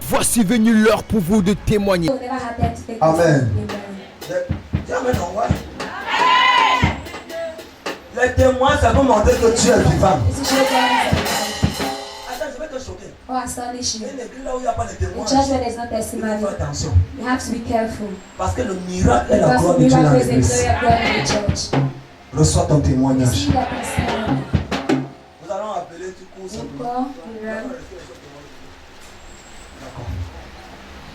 Voici venu l'heure pour vous de témoigner. Amen. Les témoins, ça peut montrer que tu es vivant. Attends, je vais te choquer. Une église là où il n'y a pas de témoins, il faut faire attention. Parce que le miracle est la gloire de Dieu dans l'église. Reçois ton témoignage. Nous allons appeler du coup simplement.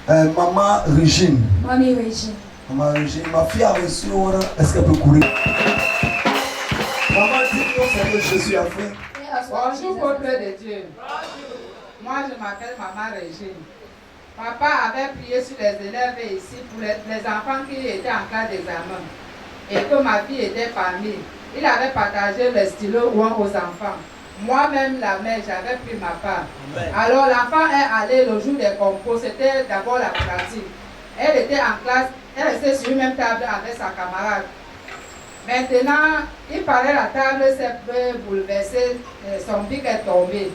Maman Régine. Maman Régine, ma fille a reçu. Est-ce qu'elle peut courir? Maman, dis-nous ce que Jésus a fait. Bonjour, peuple de Dieu. Moi, je m'appelle Maman Régine. Papa avait prié sur les élèves ici pour les enfants qui étaient en classe d'examen et que ma fille était parmi. Il avait partagé les stylos aux enfants. Moi-même, la mère, j'avais pris ma part. Alors, l'enfant est allé le jour des compos. C'était d'abord la pratique. Elle était en classe, elle était sur une même table avec sa camarade. Maintenant, il paraît la table s'est bouleversée, son bic est tombé.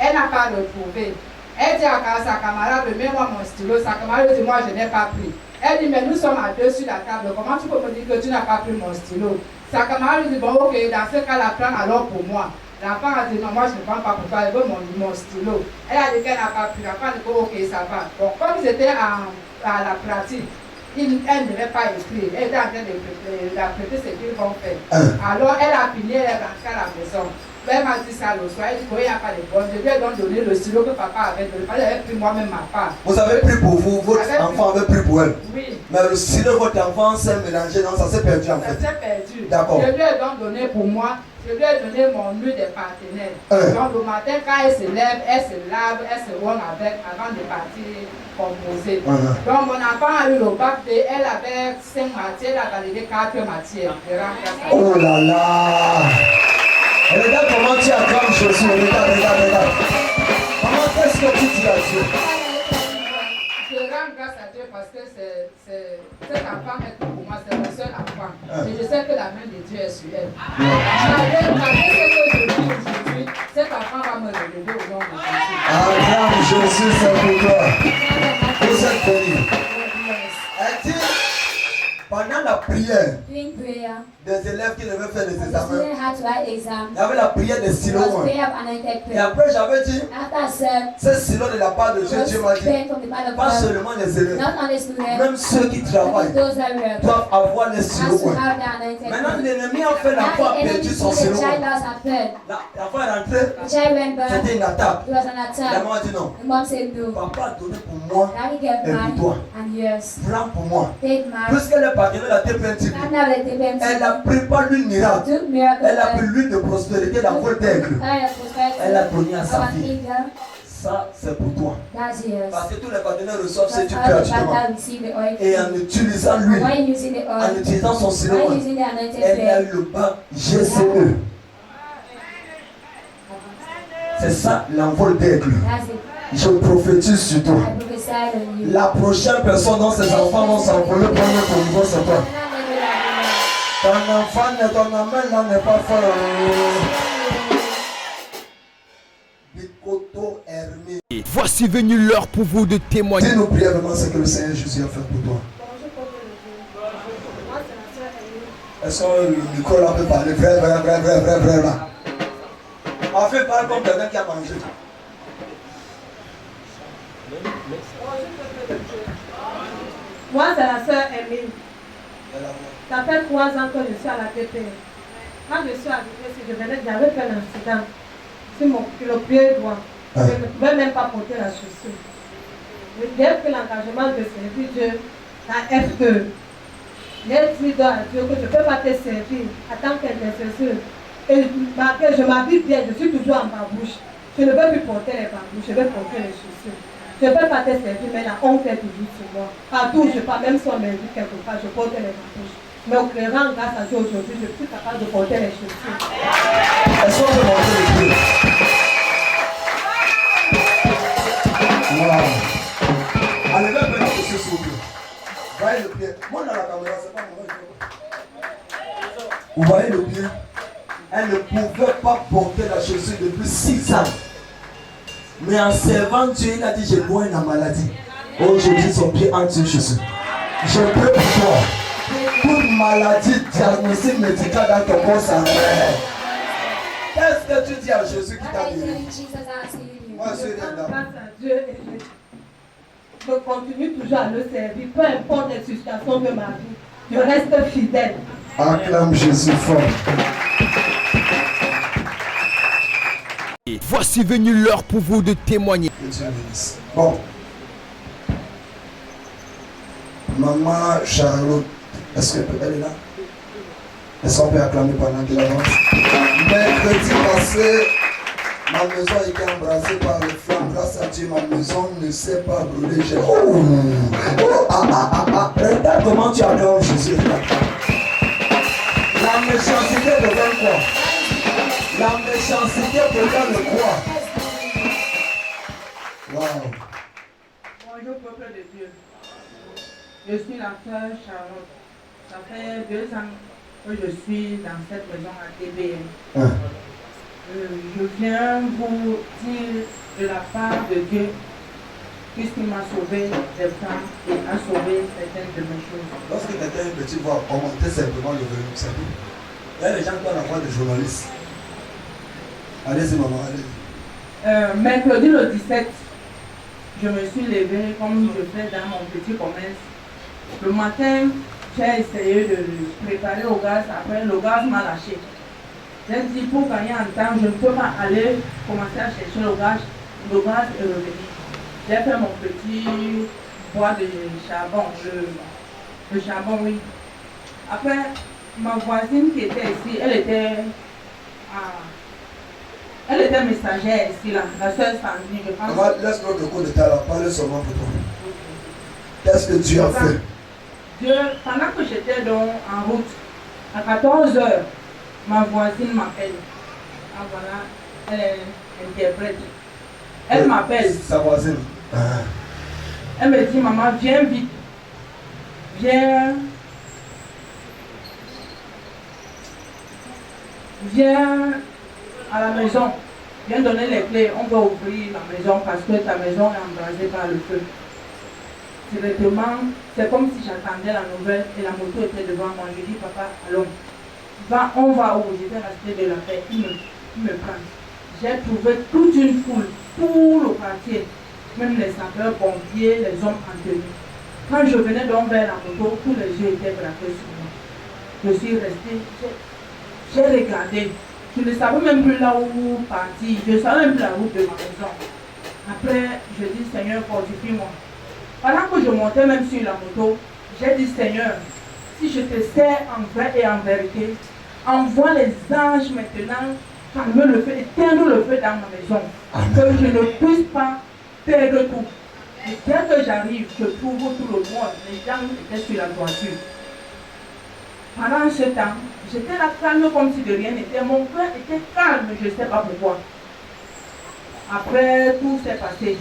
Elle n'a pas retrouvé. Elle dit à sa camarade, remets-moi mon stylo. Sa camarade dit, moi je n'ai pas pris. Elle dit, mais nous sommes à deux sur la table. Comment tu peux me dire que tu n'as pas pris mon stylo? Sa camarade dit, bon ok, dans ce cas-là, prends alors pour moi. L'enfant a dit, non, moi je ne prends pas pour toi, elle veut mon stylo. Elle a dit qu'elle n'a pas pris. L'enfant a dit, ok, ça va. Bon, comme ils étaient à la pratique, elle ne devait pas écrire. Elle était en train d'interpréter ce qu'ils vont faire. Alors elle a fini, elle est rentrée à la maison. Elle m'a dit ça le soir, elle dit qu'il n'y a pas de bon. Je lui ai donc donné le stylo que papa avait donné. J'avais pris moi-même ma part. Vous avez pris pour vous, votre enfant avait pris pour elle. Oui. Mais le stylo de votre enfant s'est mélangé, non, ça s'est perdu en fait. Ça s'est perdu. D'accord. Je lui ai donc donné pour moi. Je lui ai donné mon nœud des partenaires. Donc le matin, quand elle se lève, elle se lave, elle se roule avec avant de partir composer. Donc mon enfant a eu le bac B, elle avait 5 matières, elle a validé 4 matières. Oh là là! Regarde comment tu acclames Jésus. Regarde. Maman, qu'est-ce que tu dis à Dieu? Je rends grâce à Dieu parce que cet enfant est tout pour moi, c'est mon seul enfant. Et je sais que la main de Dieu est sur elle. Malgré ce que je vis aujourd'hui, cet enfant va me relever au nom de Jésus. Acclame Jésus, c'est pour toi. Vous êtes bénis. Elle dit, pendant la prière des élèves qui devaient faire des examens, il y avait la prière des stylos. Et après, j'avais dit, ce stylo de la part de Dieu, Dieu m'a dit, pas seulement les élèves, même ceux qui travaillent doivent avoir les stylos. Maintenant, l'ennemi a fait l'enfant a perdu son stylo. L'enfant est rentré, c'était une attaque. La maman a dit non. Papa a donné pour moi et pour toi. Prends pour moi. Puisqu'elle est partie de la TPNTV, elle a pris pas l'huile miracle. Elle a pris l'huile de prospérité, la voix d'aigle. Elle a donné à sa fille. Ça, c'est pour toi. Parce que tous les partenaires reçoivent ce tu gratuitement. Et en utilisant l'huile, en utilisant son stylo, elle a eu le bac GCE. C'est ça l'envol d'aigle. Je prophétise sur toi. La prochaine personne dont ses enfants vont s'envoler pour notre niveau, c'est toi. Ton enfant, ton amène n'est pas fort. Voici venu l'heure pour vous de témoigner. Dis-nous brièvement ce que le Seigneur Jésus a fait pour toi. Est-ce que le micro là peut parler vrai là? En fait, parle comme quelqu'un qui a mangé. Moi, c'est la sœur Emile. Ça fait 3 ans que je suis à la TPN. Quand je suis arrivée, si j'avais fait un accident sur le pied droit. Je ne pouvais même pas porter la chaussure. J'ai pris l'engagement de servir Dieu à F2. J'ai dit à Dieu que je ne peux pas te servir en tant qu'intercesseur. Et je m'habille bien, je suis toujours en babouche. Je ne peux plus porter les babouches, je vais porter les chaussures. Je ne peux pas te servir, mais la honte est toujours sur moi. Partout où je pars, même si on m'invite quelque part, je porte les babouches. Mais au créant, grâce à Dieu aujourd'hui, je suis capable de porter les chaussures. Est-ce qu'on peut monter le pied? Wow. Allez, même maintenant, monsieur Soubio. Voyez le pied. Moi, dans la caméra, c'est pas mon. Vous voyez le pied? Elle ne pouvait pas porter la chaussure depuis 6 ans. Mais en servant Dieu, il a dit, j'ai loin la maladie. Aujourd'hui, son pied entre Jésus. Je peux pour toi. Toute maladie, diagnostic médical dans ton corps s'arrête. Qu'est-ce que tu dis à Jésus qui t'a guéri? Moi, je suis là. Grâce à Dieu, je continue toujours à le servir. Peu importe les situations de ma vie, je reste fidèle. Acclame Jésus fort. Et voici venu l'heure pour vous de témoigner. Que Dieu bénisse. Bon. Maman Charlotte, est-ce qu'elle est là? Est-ce qu'on peut acclamer pendant qu'elle avance? Mercredi passé, ma maison a été embrasée par les flammes. Grâce à Dieu, ma maison ne s'est pas brûlée. Regarde comment tu adores Jésus. La méchanceté devient quoi? La méchanceté devient le quoi? Wow. Bonjour, peuple de Dieu. Je suis la sœur Charlotte. Ça fait 2 ans que je suis dans cette maison à TBM. Je viens vous dire de la part de Dieu, puisqu'il m'a sauvé des femmes et a sauvé certaines de mes choses. Lorsque quelqu'un est petit, va commenter simplement le venu, c'est tout. Il y a des gens qui ont la voix de journalistes. Allez-y, maman, allez-y. Mercredi le 17, je me suis levée comme je fais dans mon petit commerce. Le matin, j'ai essayé de préparer au gaz, après le gaz m'a lâché. J'ai dit pour gagner en temps, je ne peux pas aller commencer à chercher le gaz est revenu. J'ai fait mon petit bois de charbon, le charbon, oui. Après, ma voisine qui était ici, elle était messagère ici, là, la soeur Sandrine, je pense. Maman, laisse notre coup de talent, parle seulement pour toi. Qu'est-ce que Dieu a fait? Dieu, pendant que j'étais en route, à 14 h, ma voisine m'appelle. Ah voilà, elle est interprète. Elle m'appelle. Sa voisine. Elle me dit, maman, viens vite. Viens à la maison. Viens donner les clés. On va ouvrir la maison parce que ta maison est embrasée par le feu. Directement, c'est comme si j'attendais la nouvelle et la moto était devant moi. Je dis, papa, allons. On va où? J'étais restée de la paix. Il me prend. J'ai trouvé toute une foule, tout le quartier, même les sapeurs-pompiers, les hommes en tenue. Quand je venais donc vers la moto, tous les yeux étaient braqués sur moi. Je suis restée, j'ai regardé. Je ne savais même plus là où partir. Je ne savais même plus la route de ma maison. Après, je dis, Seigneur, fortifie-moi. Pendant que je montais même sur la moto, j'ai dit, Seigneur, si je te sers en vrai et en vérité, envoie les anges maintenant, calmer le feu, éteindre le feu dans ma maison, que je ne puisse pas perdre tout. Et dès que j'arrive, je trouve tout le monde, les gens étaient sur la voiture. Pendant ce temps, j'étais là calme comme si de rien n'était. Mon cœur était calme, je ne sais pas pourquoi. Après, tout s'est passé.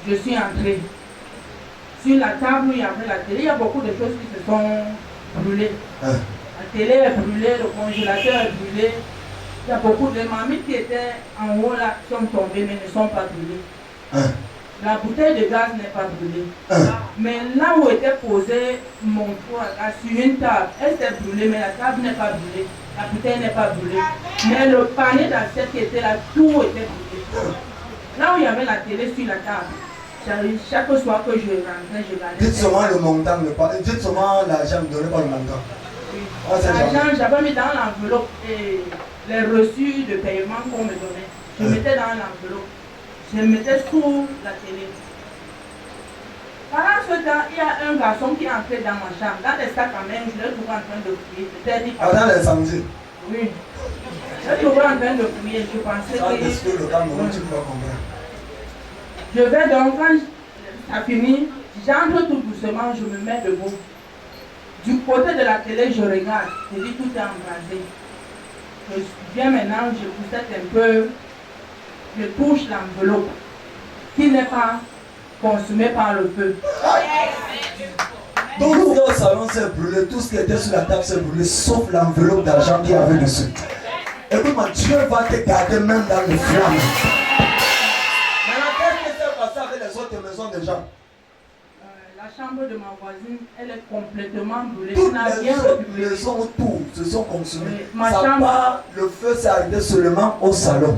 Je suis entrée. Sur la table, il y avait la télé. Il y a beaucoup de choses qui se sont brûlées. La télé est brûlée, le congélateur est brûlé. Il y a beaucoup de mamies qui étaient en haut là, qui sont tombées, mais ne sont pas brûlées. La bouteille de gaz n'est pas brûlée. Mais là où était posé mon foie, sur une table, elle s'est brûlée, mais la table n'est pas brûlée. La bouteille n'est pas brûlée. Mais le panier d'assiette qui était là, tout était brûlé. Là où il y avait la télé sur la table, chaque soir que je rentrais, je regardais. Dites seulement le montant, dites seulement l'argent, ne donnez pas le montant. L'argent, j'avais mis dans l'enveloppe et les reçus de paiement qu'on me donnait. Je mettais dans l'enveloppe. Je mettais sous la télé. Pendant ce temps, il y a un garçon qui est entré dans ma chambre. Dans les sacs à main, je l'ai trouvé en train de prier. Dans les samedis? Oui. Je l'ai trouvé en train de prier. Je pensais que... Je vais donc, quand ça finit, j'entre tout doucement, je me mets debout. Du côté de la télé, je regarde. Je dis tout est embrasé. Je viens maintenant, je poussette un peu. Je touche l'enveloppe qui n'est pas consumée par le feu. Tout ce dans le salon s'est brûlé, tout ce qui était sur la table s'est brûlé, sauf l'enveloppe d'argent qu'il y avait dessus. Et puis, Dieu va te garder même dans les flammes. sont des gens. La chambre de ma voisine, elle est complètement brûlée. Toutes les autres maisons autour se sont consumées. Le feu s'est arrêté seulement au salon.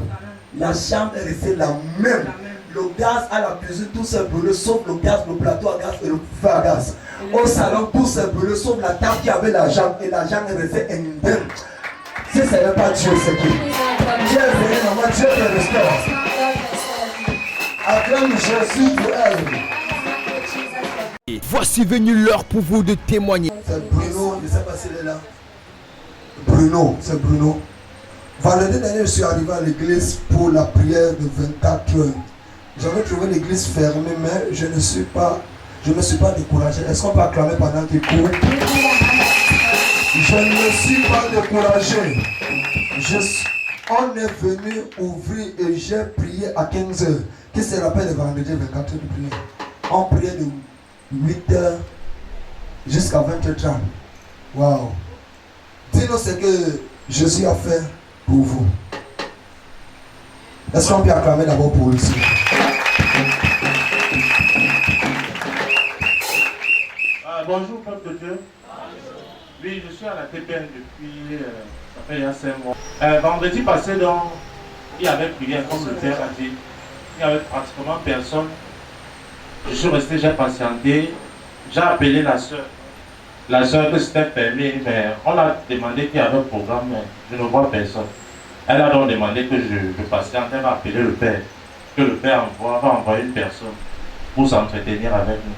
La chambre est restée la même. Le gaz à la cuisine, tout s'est brûlé, sauf le gaz, le plateau à gaz et le feu à gaz. Au salon, tout s'est brûlé, sauf la table qui avait la jambe, et la jambe est restée indemne. Si ce n'est pas Dieu, c'est qui? Dieu est venu, maman, Dieu te restaure. Acclame Jésus pour elle. Voici venu l'heure pour vous de témoigner. C'est Bruno, je ne sais pas s'il est là. Bruno, c'est Bruno. Vendredi dernier, je suis arrivé à l'église pour la prière de 24 heures. J'avais trouvé l'église fermée, mais je ne me suis pas découragé. Est-ce qu'on peut acclamer pendant qu'il court? Je ne me suis pas découragé. On est venu ouvrir et j'ai prié à 15 heures. Qui se rappelle de vendredi 24 heures de prière? On priait de 8 heures jusqu'à 20h30. Waouh! Dis-nous ce que Jésus a fait pour vous. Est-ce qu'on peut acclamer d'abord pour lui? Bonjour, peuple de Dieu. Oui, je suis à la TPN depuis, ça fait il y a 5 mois. Vendredi passé, donc, il y avait prié, comme le père a dit. Il n'y avait pratiquement personne. Je suis resté, j'ai patienté. J'ai appelé la soeur. La soeur que c'était fermé, mais on a demandé qu'il y avait un programme, mais je ne vois personne. Elle a donc demandé que je patiente. Elle va appeler le père. Que le père va envoyer une personne pour s'entretenir avec nous.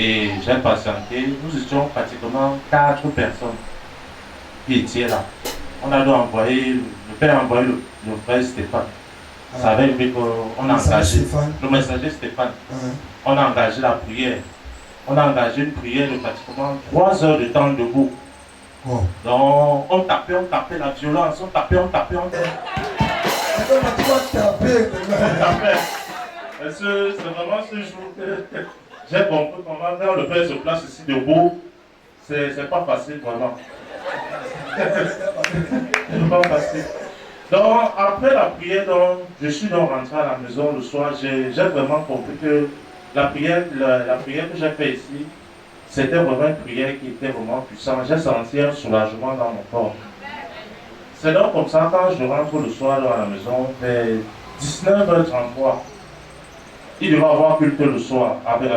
Et j'ai patienté. Nous étions pratiquement 4 personnes qui étaient là. On a donc envoyé, le père a envoyé le frère Stéphane. Ça avait fait qu'on a engagé le messager Stéphane. On a engagé la prière. On a engagé une prière de pratiquement 3 heures de temps debout. Donc on tapait la violence, on tapait. C'est vraiment ce jour que j'ai compris comment quand le père se place ici debout, c'est pas facile vraiment. C'est pas facile. Donc après la prière, donc, je suis donc rentré à la maison le soir. J'ai vraiment compris que la prière que j'ai faite ici, c'était vraiment une prière qui était vraiment puissante. J'ai senti un soulagement dans mon corps. C'est donc comme ça, quand je rentre le soir à la maison, vers 19h33, il devait avoir culte le soir, avec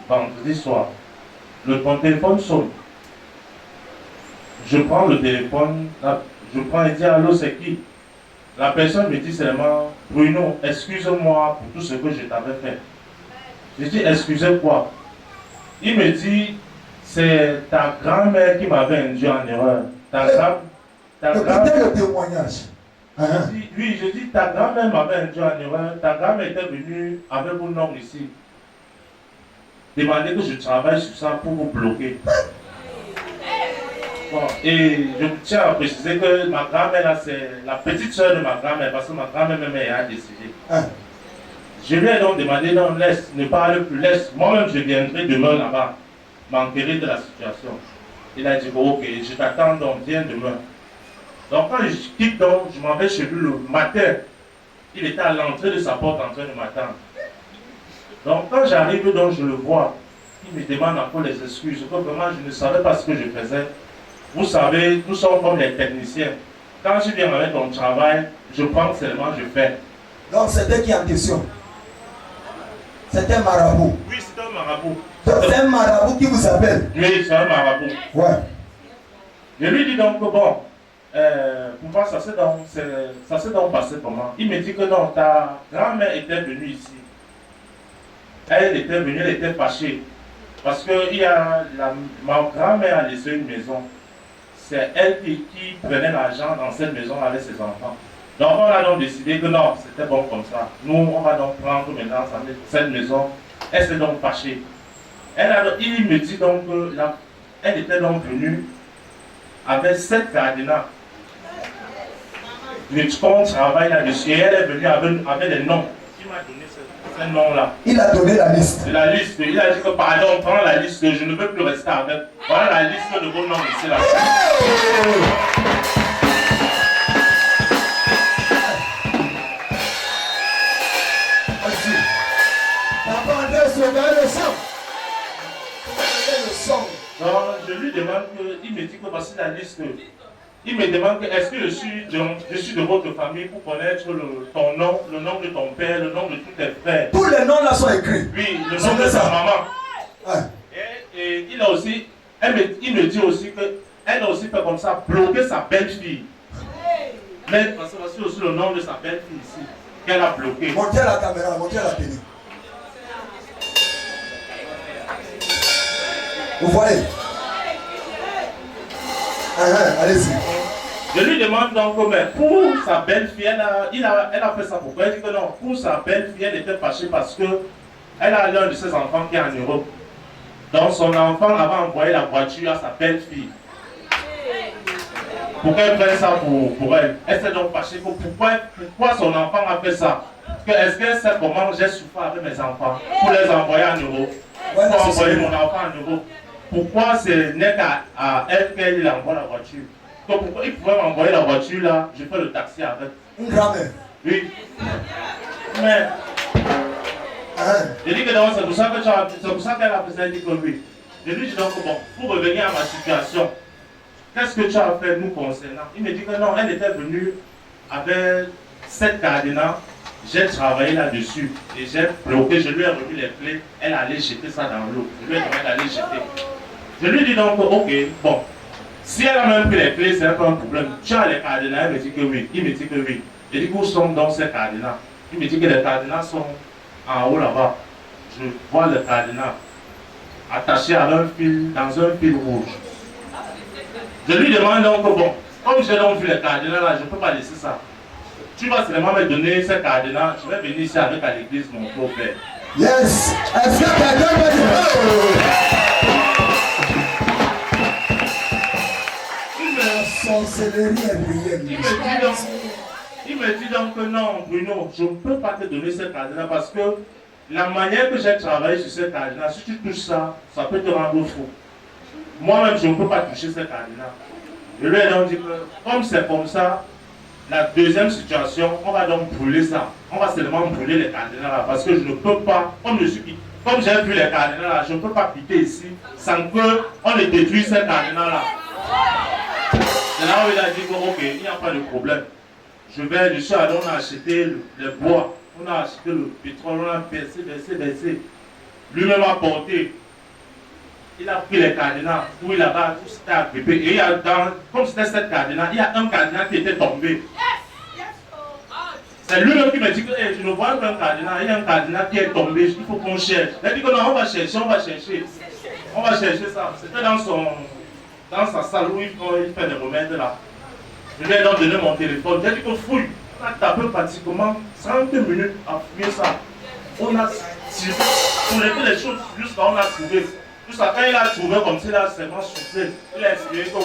vendredi soir. Mon téléphone sonne. Je prends le téléphone, je prends et dis allô, c'est qui? La personne me dit seulement, Bruno, excuse-moi pour tout ce que je t'avais fait. Je dis, excusez quoi? Il me dit, c'est ta grand-mère qui m'avait induit en erreur. Écoutez le témoignage. Oui, je dis, ta grand-mère m'avait induit en erreur. Ta grand-mère était venue avec mon nom ici. Demander que je travaille sur ça pour vous bloquer. Bon, et je tiens à préciser que ma grand-mère, c'est la petite soeur de ma grand-mère, parce que ma grand-mère même a décidé. Je lui ai donc demandé, non, laisse, ne parle plus, laisse, moi-même je viendrai demain là-bas, m'enquérir de la situation. Il a dit, bon, ok, je t'attends, donc viens demain. Donc quand je quitte, donc, je m'en vais chez lui le matin. Il était à l'entrée de sa porte en train de m'attendre. Donc quand j'arrive, donc je le vois. Il me demande encore les excuses. Que vraiment, je ne savais pas ce que je faisais. Vous savez, nous sommes comme les techniciens. Quand je viens avec ton travail, je prends seulement, je fais. Donc c'était qui en question? C'était un marabout. Oui, c'est un marabout. Donc c'est un marabout qui vous appelle? Oui, c'est un marabout. Ouais. Je lui dis donc que bon, pour moi ça s'est donc passé comment? Il me dit que non, ta grand-mère était venue ici. Elle était venue, elle était fâchée. Parce que ma grand-mère a laissé une maison. C'est elle qui prenait l'argent dans cette maison avec ses enfants. Donc on a donc décidé que non, c'était bon comme ça. Nous, on va donc prendre maintenant cette maison. Elle s'est donc fâchée. Il me dit donc qu'elle était donc venue avec 7 cadenas. On travaille là-dessus. Et elle est venue avec des noms. Qui m'a donné ce nom-là? Il a donné la liste. La liste. Il a dit que pardon, prends la liste, je ne veux plus rester avec. Voilà la liste de vos noms ici là. surveiller le sang. Surveiller le sang. Non, je lui demande il me dit que voici la liste. Il me demande est-ce que je suis de votre famille pour connaître ton nom, le nom de ton père, le nom de tous tes frères. Tous les noms là sont écrits. Oui, le nom de sa maman. Ouais. Et il a aussi, il me dit aussi qu'elle a aussi fait comme ça, bloquer sa belle-fille. Mais parce que voici aussi le nom de sa belle-fille ici, qu'elle a bloqué. Montez la caméra, montez la télé. Vous voyez? Allez-y. Je lui demande donc, mais pour sa belle-fille, elle a fait ça pourquoi? Elle dit que non, pour sa belle-fille, elle était fâchée parce que elle a l'un de ses enfants qui est en Europe. Donc son enfant avait envoyé la voiture à sa belle-fille. Pour qu'elle prenne ça pour elle. Elle s'est donc fâchée. Pourquoi son enfant a fait ça? Est-ce qu'elle sait comment j'ai souffert avec mes enfants pour les envoyer en Europe? Pour envoyer mon enfant en Europe? Pourquoi ce n'est qu'à elle qu'elle envoie la voiture? Donc pourquoi il pouvait m'envoyer la voiture là? Je fais le taxi avec. Une grand-mère. Oui. Mais je dis que c'est pour ça que qu'elle a fait ça, elle dit que oui. Je lui dis donc bon, pour revenir à ma situation, qu'est-ce que tu as fait nous concernant? Il me dit que non, elle était venue avec 7 cadenas, j'ai travaillé là-dessus et j'ai bloqué, je lui ai remis les clés, elle allait jeter ça dans l'eau. Je lui ai demandé d'aller jeter. Je lui dis donc ok, bon, si elle a même pris les clés, c'est un peu un problème. Tu as les cadenas? Elle me dit que oui. Il me dit que oui. Je dis où sont donc ces cadenas? Il me dit que les cadenas sont en haut là-bas. Je vois le cadenas attaché à un fil, dans un fil rouge. Je lui demande donc, bon, comme j'ai donc vu les cadenas là, je ne peux pas laisser ça. Tu vas seulement me donner ces cadenas, je vais venir ici avec à l'église mon prophète. Yes! Est-ce que quelqu'un va dire il me dit donc que non, Bruno, je ne peux pas te donner ces cadenas parce que la manière que j'ai travaillé sur ces cadenas, si tu touches ça, ça peut te rendre fou. Moi-même, je ne peux pas toucher ces cadenas. Je lui ai donc dit que, comme c'est comme ça, la deuxième situation, on va donc brûler ça. On va seulement brûler les cadenas là, parce que je ne peux pas, comme j'ai vu les cadenas là, je ne peux pas quitter ici sans qu'on ne détruise ces cadenas là. C'est là où il a dit que, ok, il n'y a pas de problème. Je suis allé, on a acheté le bois, on a acheté le pétrole, on a versé. Lui-même a porté. Il a pris les cadenas, où il a tout c'était agrippé. Et il y a comme c'était cette cadenas, il y a un cadenas qui était tombé. C'est lui-même qui me dit que je ne vois pas un cadenas, il y a un cadenas qui est tombé, il faut qu'on cherche. Il a dit que non, on va chercher. On va chercher ça. C'était dans sa salle où il fait des remèdes là. Je lui ai donc donné mon téléphone. J'ai dit que fouille. On a tapé pratiquement 30 minutes à fouiller ça. On a tiré. On a fait les choses jusqu'à on a trouvé. Jusqu'à quand il a trouvé comme si il a seulement soufflé. Il a expliqué que.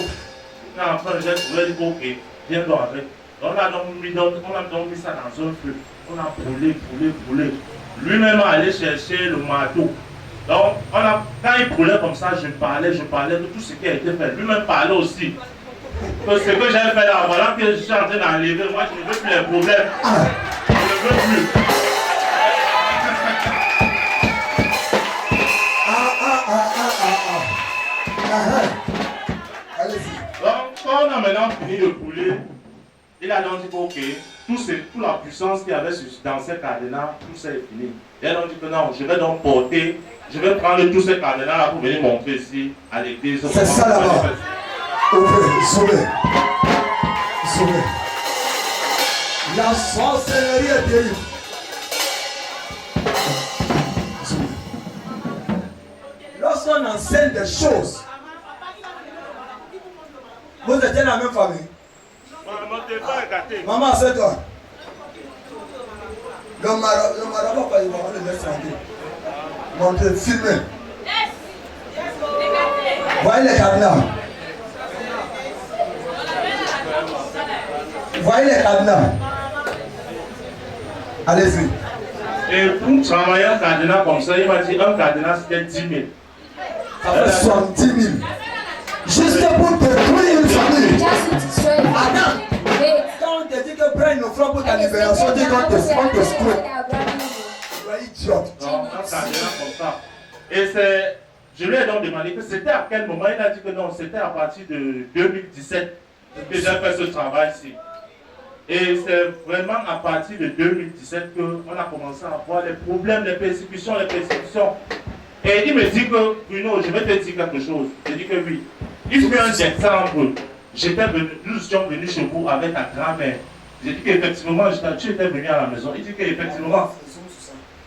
Enfin, j'ai trouvé, il dit ok, viens donc avec. On a donc mis ça dans un feu. On a brûlé. Lui-même a allé chercher le marteau. Donc, quand il brûlait comme ça, je parlais de tout ce qui a été fait. Lui-même parlait aussi. Que ce que j'ai fait là, voilà que je suis en train d'enlever. Moi, je ne veux plus les problèmes. Je ne veux plus. Donc, quand on a maintenant fini de brûler, il a donc dit que ok, toute la puissance qu'il y avait dans ces cadenas, tout ça est fini. Et il a donc dit que non, je vais donc porter, je vais prendre tous ces cadenas là pour venir montrer ici à l'église. C'est ça là-bas. Sauvé. La sorcellerie est guérie. Lorsqu'on enseigne des choses, vous êtes dans la même famille. Maman, c'est toi. Le marabout, il va le laisser tranquille. Montrez, filmez. Voyez les cadenas. Voyez les cadenas. Allez-y. Et pour travailler un cadenas comme ça, il m'a dit un cadenas c'était 10 000. Ça fait 70 000. Juste pour détruire une famille. Attends. Quand on te dit que prends une offrande pour ta libération, dis qu'on te squatte. Tu dois idiote. Non, un cardiologue comme ça. Et je lui ai donc demandé que c'était à quel moment. Il a dit que non, c'était à partir de 2017 que j'ai fait ce travail-ci. Et c'est vraiment à partir de 2017 qu'on a commencé à voir les problèmes, les persécutions. Et il me dit que, Bruno, je vais te dire quelque chose. Je dis que oui. Il fait un exemple. Nous étions venus chez vous avec ta grand-mère. J'ai dit qu'effectivement, tu étais venu à la maison. Il dit qu'effectivement,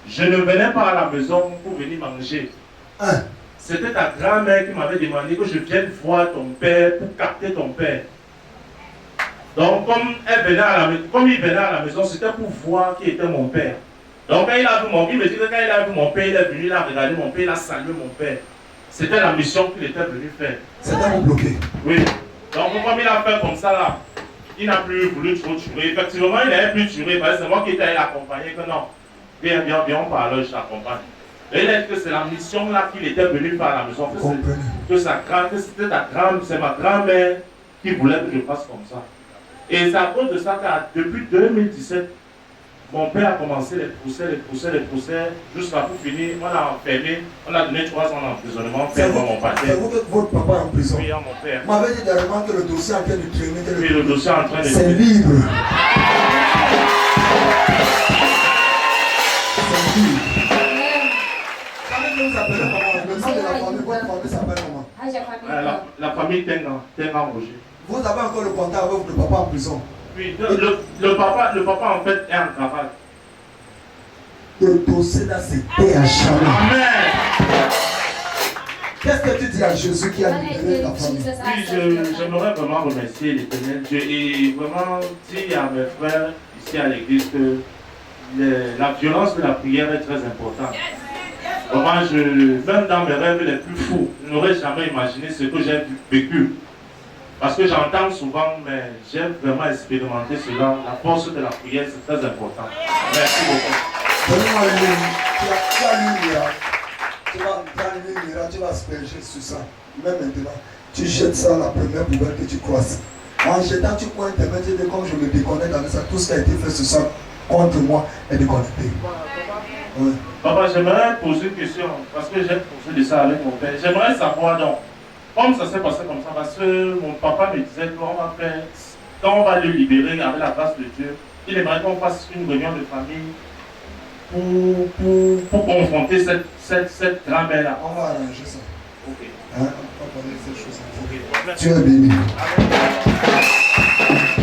je ne venais pas à la maison pour venir manger. C'était ta grand-mère qui m'avait demandé que je vienne voir ton père pour capter ton père. Donc, comme il venait à la maison, c'était pour voir qui était mon père. Donc, quand il me dit que quand il a vu mon père, il est venu, il a regardé mon père, il a salué mon père. C'était la mission qu'il était venu faire. C'était mon bloqué. Oui. Donc, comme il a fait comme ça là, il n'a plus voulu trop tuer. Effectivement, il n'avait plus tué parce que c'est moi qui étais allé l'accompagner. Que non, viens, on parle, je t'accompagne. Et il a dit que c'est la mission là qu'il était venu faire à la maison. Que c'était c'est ma grand-mère qui voulait que je fasse comme ça. Et c'est à cause de ça que depuis 2017, mon père a commencé les procès, jusqu'à pour finir, on a enfermé, on a donné 3 ans d'emprisonnement pour mon père. C'est vous que votre papa est en prison? Oui, mon père. Vous m'avez dit dernièrement que le dossier est en train de traîner. Oui, le dossier est en train de c'est libre. C'est libre. Comment vous appelez comment? Le nom de la famille, votre famille s'appelle comment? La famille Tengan Roger. Vous avez encore le contact avec le papa en prison? Oui, le papa en fait est en travail. Le dossier là, c'était à jamais. Amen. Qu'est-ce que tu dis à Jésus qui a libéré ta famille? Oui, j'aimerais vraiment remercier l'Éternel Dieu et vraiment dire à mes frères ici à l'église que la violence de la prière est très importante. Vraiment, même dans mes rêves les plus fous, je n'aurais jamais imaginé ce que j'ai vécu. Parce que j'entends souvent, mais j'ai vraiment expérimenté cela. La force de la prière, c'est très important. Merci beaucoup. Donne-moi une ligne. Tu as lu là. Tu vas prendre une ligne là, tu vas asperger sur ça. Même maintenant, tu jettes ça à la première poubelle que tu croises. En jetant, tu prends Internet, tu dis comme je me déconnecte avec ça. Tout ce qui a été fait ce soir contre moi est déconnecté. Oui. Papa, j'aimerais poser une question, parce que j'ai posé de ça avec mon père. J'aimerais savoir donc, comme ça s'est passé comme ça, parce que mon papa me disait qu'on va faire, quand on va le libérer avec la grâce de Dieu, il aimerait qu'on fasse une réunion de famille pour confronter cette grand-mère-là. On va arranger ça. Ok. Hein? On va parler de ces choses. Ok. Tu es béni. Amen.